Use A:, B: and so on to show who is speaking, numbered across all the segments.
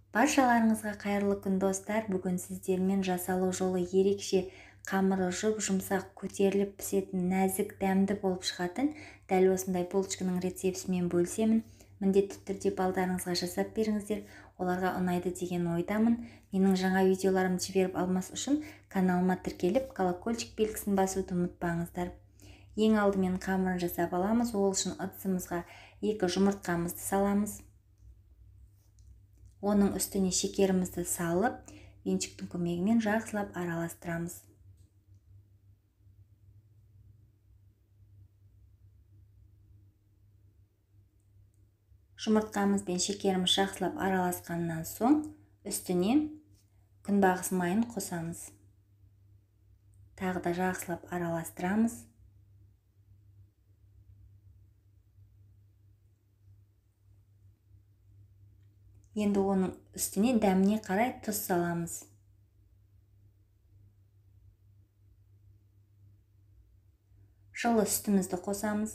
A: Баршаларыңызға қайырлы күн достар. Бүгін сіздермен жасалу жолы ерекше, қамыры жұп-жұмсақ, көтеріліп пісетін, нәзік, дәмді болып шығатын дәл осындай булочканың рецептісімен бөлісемін. Міндетті түрде балдарыңызға жасап беріңіздер, оларға ұнайды деген ойдамын. Менің жаңа видеоларымды жіберіп алмас үшін каналыма тіркеліп, колокольчик белгісін басуды ұмытпаңыздар. Ең алдымен қамырын жасап аламыз. Ол үшін ыдысымызға 2 жұмыртқамызды саламыз. Оның үстіне шекерімізді салып, венчиктің көмегімен жақсылап араластырамыз. Жұмыртқамыз бен шекеріміз жақсылап араласқаннан соң, үстіне күнбағыс майын қосамыз. Тағы да жақсылап араластырамыз. Енді оның үстіне дәміне қарай тұз саламыз. Жылы сүтімізді қосамыз.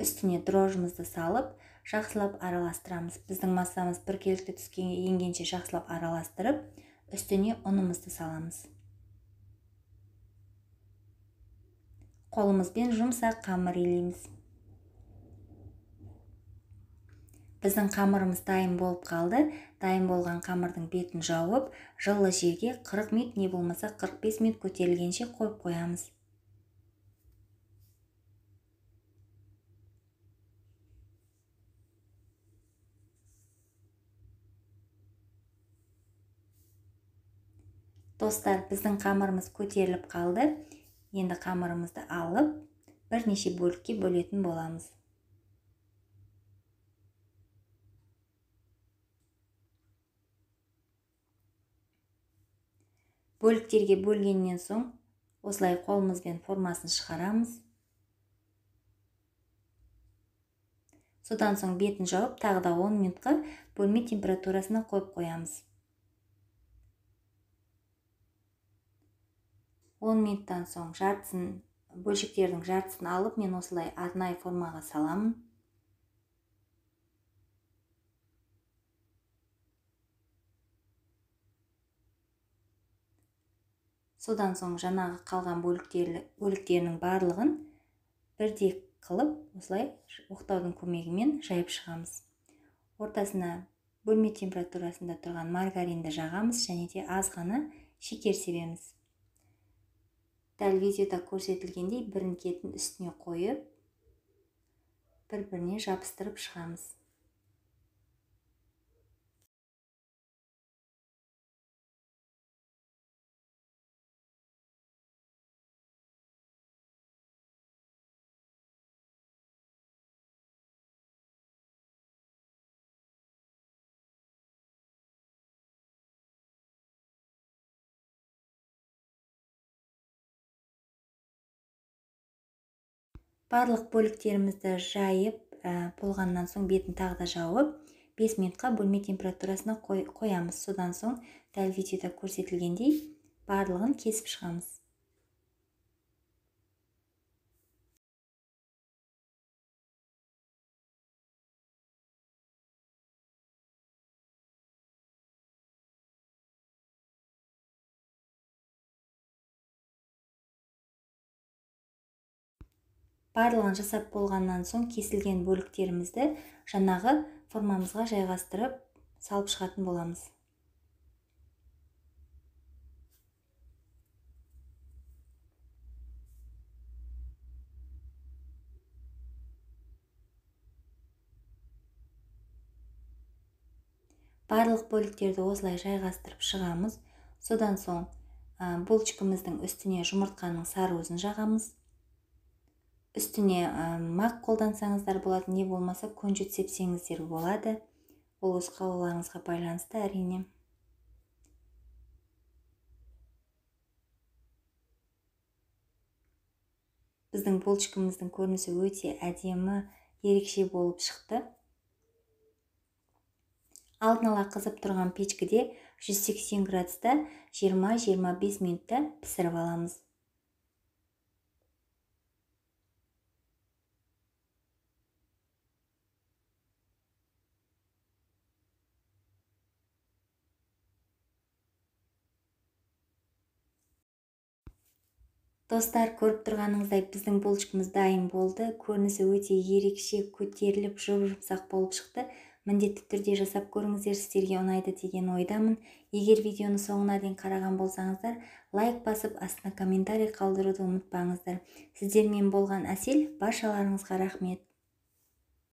A: Үстіне дрожжымызды салып, жақсылап араластырамыз. Біздің массамыз біркелкі түске енгенше жақсылап араластырып, үстіне ұнымызды саламыз. Қолымызбен жұмсақ қамыр илейміз. Біздің қамырымыз дайын болып қалды. Дайын болған қамырдың бетін жауып, жылы жерге 40 минут, не болмаса 45 минут көтерілгенше қойып қоямыз. Достар, біздің қамырымыз көтеріліп қалды. Енді қамырымызды алып, бірнеше бөлікке бөлетін боламыз. Бөліктерге бөлгеннен соң, осылай қолымызбен формасын шығарамыз. Содан соң бетін жауып, тағы да 10 минутқа бөлме температурасына қойып қоямыз. 10 минуттан соң бөлшектердің жартысын алып, мен осылай арнайы формаға саламын. Содан соң жаңағы қалған бөліктерінің барлығын бірдей қылып, осылай оқтаудың көмегімен жайып шығамыз. Ортасына бөлме температурасында тұрған маргаринді жағамыз, және де аз ғана шекер себеміз. Дәл видеода көрсетілгендей бірін кетін үстіне қойып, бір-біріне жабыстырып шығамыз. Барлық бөліктерімізді жайып болғаннан соң бетін тағы да жауып, 5 минутқа бөлме температурасына қоямыз. Содан соң дәл видеода көрсетілгендей барлығын кесіп шығамыз. Барлығын жасап болғаннан соң кесілген бөліктерімізді жаңағы формамызға жайғастырып салып шығатын боламыз. Барлық бөліктерді осылай жайғастырып шығамыз. Содан соң булочкамыздың үстіне жұмыртқаның сарыуызын жағамыз. Үстіне мақ қолдансаңыздар болады, не болмаса күнжіт сепсеңіздер болады. Ол өз қалауларыңызға байланысты әрине. Біздің булочкамыздың көрінісі өте әдемі, ерекше болып шықты. Алдын ала қызып тұрған печкіде 180 градуста 20-25 минутта пісіріп аламыз. Достар, көріп тұрғаныңыздай біздің булочкамыз дайын болды. Көрінісі өте ерекше, көтеріліп, жұп-жұмсақ болып шықты. Міндетті түрде жасап көріңіздер, сіздерге ұнайды деген ойдамын. Егер видеоны соңына дейін қараған болсаңыздар, лайк басып, астына комментарий қалдыруды ұмытпаңыздар. Сіздермен болған Әсел, баршаларыңызға рахмет.